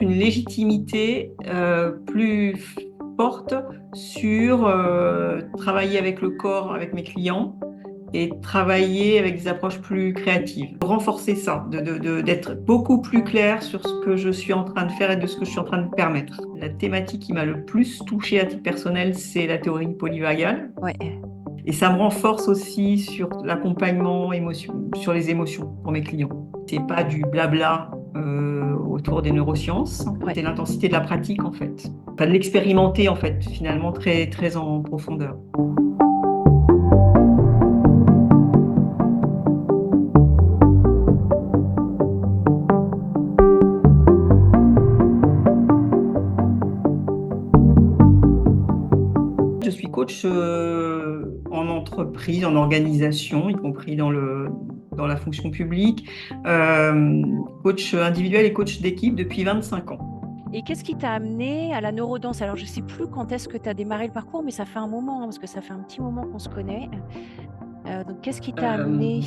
une légitimité plus forte sur travailler avec le corps, avec mes clients et travailler avec des approches plus créatives. Renforcer ça, d'être beaucoup plus clair sur ce que je suis en train de faire et de ce que je suis en train de permettre. La thématique qui m'a le plus touchée à titre personnel, c'est la théorie polyvagale. Ouais. Et ça me renforce aussi sur l'accompagnement sur les émotions pour mes clients. C'est pas du blabla autour des neurosciences, Ouais. c'est l'intensité de la pratique en fait. Pas de l'expérimenter en fait, finalement très, très en profondeur. Je suis coach en entreprise, en organisation, y compris dans la fonction publique, coach individuel et coach d'équipe depuis 25 ans. Et qu'est-ce qui t'a amené à la neurodanse? Alors, je ne sais plus quand est-ce que tu as démarré le parcours, mais ça fait un moment, hein, parce que ça fait un petit moment qu'on se connaît. Donc, qu'est-ce qui t'a amené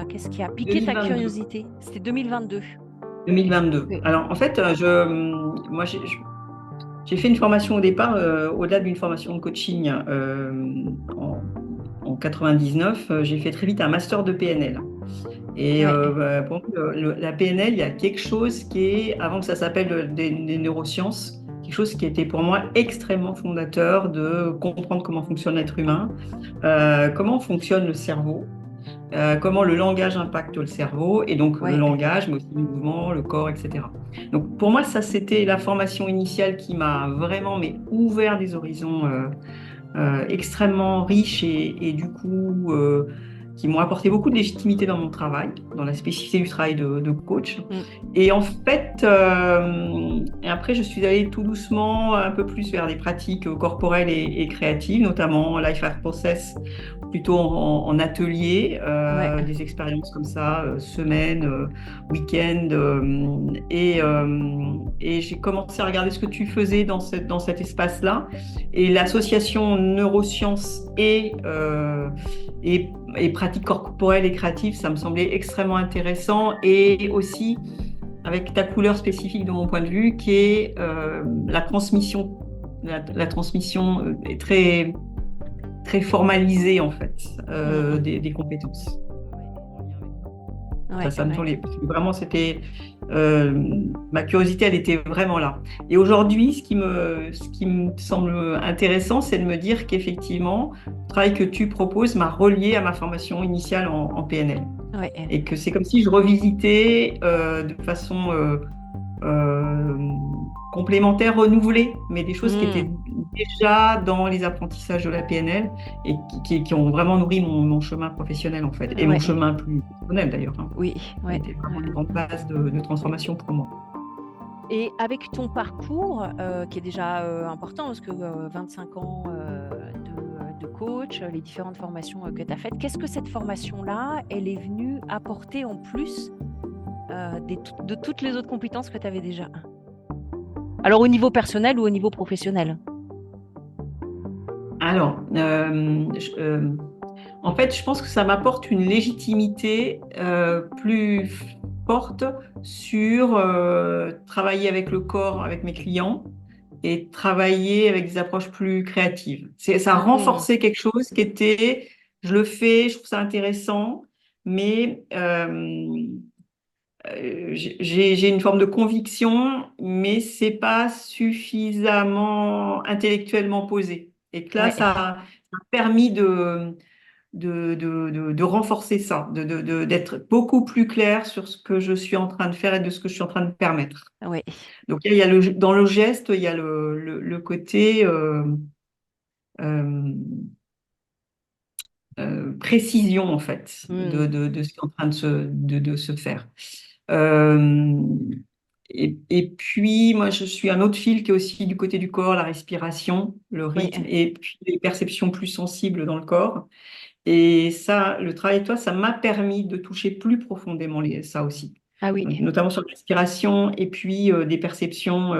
qu'est-ce qui a piqué ta 2022. curiosité? C'était 2022. 2022. Oui. Alors, en fait, moi, j'ai fait une formation au départ, au-delà d'une formation de coaching en, en 99, j'ai fait très vite un master de PNL. Et Ouais. pour moi, la PNL, il y a quelque chose qui est, avant que ça s'appelle des neurosciences, quelque chose qui était pour moi extrêmement fondateur de comprendre comment fonctionne l'être humain, comment fonctionne le cerveau, comment le langage impacte le cerveau, et donc le Ouais. langage, mais aussi le mouvement, le corps, etc. Donc pour moi, ça, c'était la formation initiale qui m'a vraiment ouvert des horizons extrêmement riches et du coup qui m'ont apporté beaucoup de légitimité dans mon travail, dans la spécificité du travail de coach. Mm. Et en fait, et après, je suis allée tout doucement un peu plus vers des pratiques corporelles et créatives, notamment Life Art Process, plutôt en atelier, Ouais. des expériences comme ça, semaine, week-end. Et j'ai commencé à regarder ce que tu faisais dans cet espace-là. Et l'association neurosciences et pratiques corporelles et créatives, ça me semblait extrêmement intéressant. Et aussi avec ta couleur spécifique de mon point de vue, qui est la transmission. La transmission est très, très formalisée, en fait, Mm, mm. des compétences. Ouais, Ça me ouais. semblait, parce que vraiment, c'était ma curiosité, elle était vraiment là. Et aujourd'hui, ce qui me semble intéressant, c'est de me dire qu'effectivement, le travail que tu proposes m'a relié à ma formation initiale en PNL. Ouais. Et que c'est comme si je revisitais de façon euh, complémentaire, renouvelée, mais des choses qui étaient Mm. déjà dans les apprentissages de la PNL et qui ont vraiment nourri mon chemin professionnel, en fait, et mon Ouais. chemin plus personnel d'ailleurs, hein. Oui. Ça a Ouais. été vraiment Ouais. une grande base de transformation pour moi. Et avec ton parcours, qui est déjà important, parce que 25 ans de coach, les différentes formations que tu as faites, qu'est-ce que cette formation-là, elle est venue apporter en plus de toutes les autres compétences que tu avais déjà? Alors au niveau personnel ou au niveau professionnel? Alors, en fait, je pense que ça m'apporte une légitimité plus forte sur travailler avec le corps, avec mes clients et travailler avec des approches plus créatives. Ça a Hmm. renforcé quelque chose qui était, je le fais, je trouve ça intéressant, mais j'ai une forme de conviction, mais c'est pas suffisamment intellectuellement posé. Et que là, Ouais, ça a permis de renforcer ça, d'être beaucoup plus clair sur ce que je suis en train de faire et de ce que je suis en train de permettre. ouais. Donc, il y a dans le geste, il y a le côté euh, précision, en fait, Hmm. de ce qui est en train de se faire. Euh, et puis, moi, je suis un autre fil qui est aussi du côté du corps, la respiration, le Ouais. rythme, et puis les perceptions plus sensibles dans le corps. Et ça, le travail avec toi, ça m'a permis de toucher plus profondément ça aussi. Ah oui. Donc, notamment sur la respiration et puis des perceptions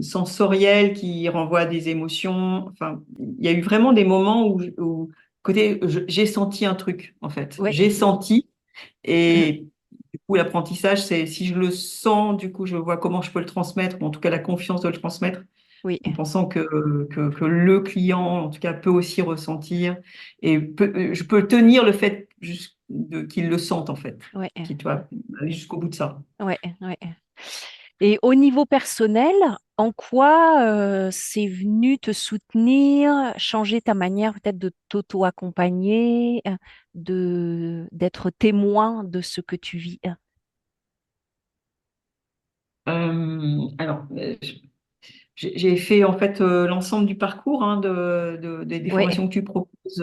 sensorielles qui renvoient à des émotions. Enfin, il y a eu vraiment des moments j'ai senti un truc, en fait. Ouais. J'ai senti Hmm. et coup, l'apprentissage, c'est si je le sens, du coup, je vois comment je peux le transmettre, ou en tout cas la confiance de le transmettre, Oui, en pensant que le client, en tout cas, peut aussi ressentir et je peux tenir le fait qu'il le sente, en fait, ouais, qu'il doit aller jusqu'au bout de ça. ouais, ouais. Et au niveau personnel, en quoi c'est venu te soutenir, changer ta manière peut-être de t'auto-accompagner, d'être témoin de ce que tu vis? Alors, j'ai fait en fait l'ensemble du parcours hein, des Oui, formations que tu proposes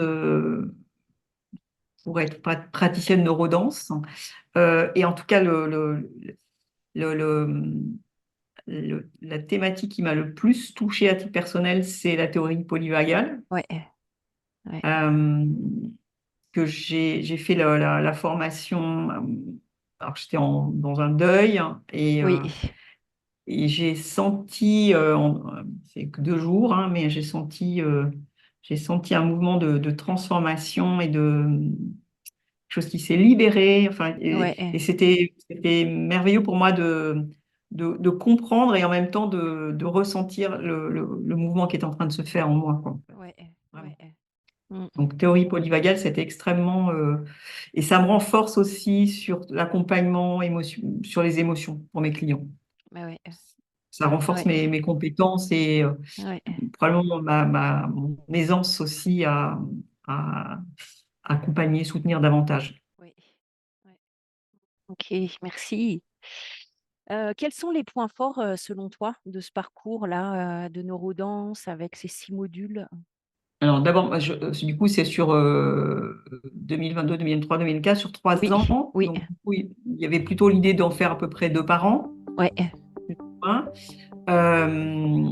pour être praticienne neurodanse. Et en tout cas, le, le- la thématique qui m'a le plus touchée à titre personnel, c'est la théorie polyvagale. ouais, ouais, Euh, que j'ai fait la formation, alors j'étais dans un deuil hein, oui, et j'ai senti, c'est que 2 jours, hein, mais j'ai senti un mouvement de transformation et de chose qui s'est libérée. Enfin, et ouais, c'était merveilleux pour moi de comprendre et en même temps de ressentir le mouvement qui est en train de se faire en moi, quoi. ouais, Vraiment. ouais. Mm, Donc, théorie polyvagale, c'était extrêmement. Et ça me renforce aussi sur l'accompagnement sur les émotions pour mes clients. bah ouais, Ça renforce ouais, mes compétences et ouais, probablement mon aisance aussi à accompagner, soutenir davantage. ouais, ouais. Ok, merci. Quels sont les points forts, selon toi, de ce parcours-là, de neurodanse avec ces 6 modules? Alors, d'abord, moi, du coup, c'est sur 2022, 2023, 2024, sur Oui, 3 ans. oui, Donc, du coup, il y avait plutôt l'idée d'en faire à peu près 2 par an. ouais, Hein. Euh,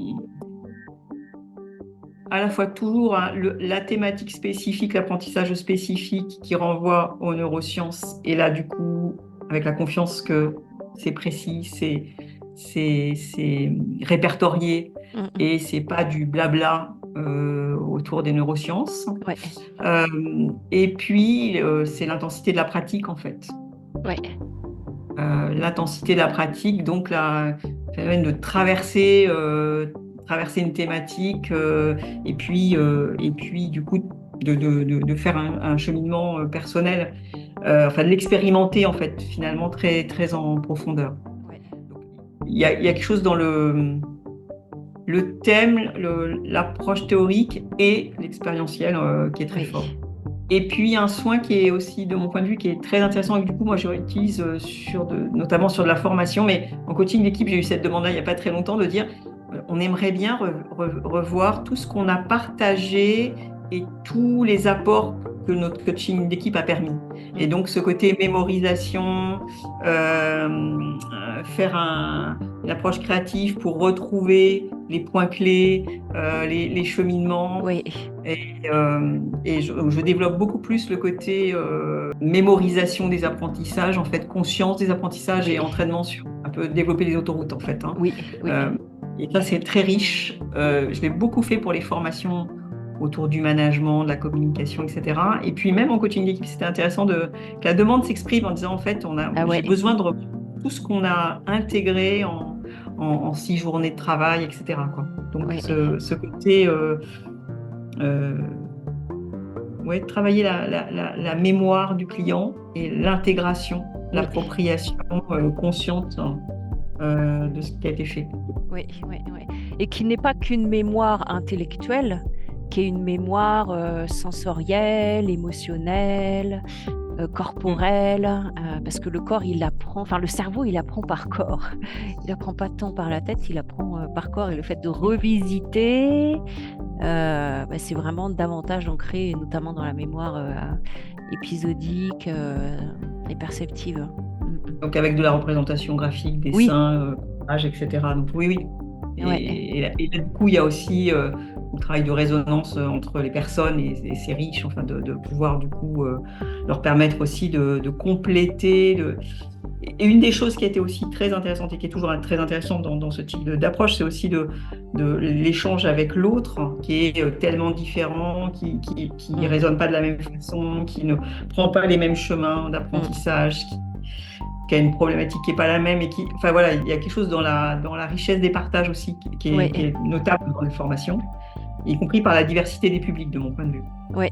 à la fois toujours hein, la thématique spécifique, l'apprentissage spécifique qui renvoie aux neurosciences. Et là, du coup, avec la confiance que c'est précis, c'est répertorié mmh mh, et c'est pas du blabla autour des neurosciences. ouais, Et puis, c'est l'intensité de la pratique, en fait. ouais, L'intensité de la pratique, donc le phénomène de traverser une thématique et puis du coup de faire un cheminement personnel, enfin de l'expérimenter en fait finalement très, très en profondeur. ouais, Donc, il y a quelque chose dans le thème, l'approche théorique et l'expérientiel qui est très oui, fort. Et puis un soin qui est aussi, de mon point de vue, qui est très intéressant et que du coup, moi, je réutilise notamment sur de la formation, mais en coaching d'équipe, j'ai eu cette demande-là il n'y a pas très longtemps de dire, on aimerait bien revoir tout ce qu'on a partagé et tous les apports que notre coaching d'équipe a permis. mmh, Et donc, ce côté mémorisation, faire une approche créative pour retrouver les points clés, les cheminements. oui, Et je développe beaucoup plus le côté mémorisation des apprentissages, en fait, conscience des apprentissages et oui, entraînement sur un peu développer les autoroutes, en fait. Hein. oui, oui, Euh, et ça, c'est très riche. Je l'ai beaucoup fait pour les formations autour du management, de la communication, etc. Et puis même en coaching d'équipe, c'était intéressant que la demande s'exprime en disant, en fait, ah j'ai ouais, besoin de reprendre tout ce qu'on a intégré en 6 journées de travail, etc., quoi. Donc, ouais, ce côté... euh, ouais, travailler la mémoire du client et l'intégration, oui, l'appropriation consciente de ce qui a été fait. oui, oui, oui, et qui n'est pas qu'une mémoire intellectuelle, qui est une mémoire, sensorielle, émotionnelle, Mm. corporelle, parce que le corps, il apprend, enfin le cerveau, il apprend par corps. Il apprend pas tant par la tête, il apprend, par corps, et le fait de revisiter, c'est vraiment davantage ancré, notamment dans la mémoire, épisodique, et perceptive. Mmh. Donc avec de la représentation graphique, Oui, dessin, images, etc. Donc oui, oui. ouais, Et là, du coup, il y a aussi un travail de résonance entre les personnes et c'est riche, enfin, de pouvoir du coup leur permettre aussi de compléter. Et une des choses qui a été aussi très intéressante et qui est toujours très intéressante dans ce type d'approche, c'est aussi de l'échange avec l'autre, qui est tellement différent, qui mmh, résonne pas de la même façon, qui ne prend pas les mêmes chemins mmh, d'apprentissage, qui a une problématique qui n'est pas la même et enfin voilà, il y a quelque chose dans la richesse des partages aussi qui est notable dans les formations, y compris par la diversité des publics de mon point de vue. Oui.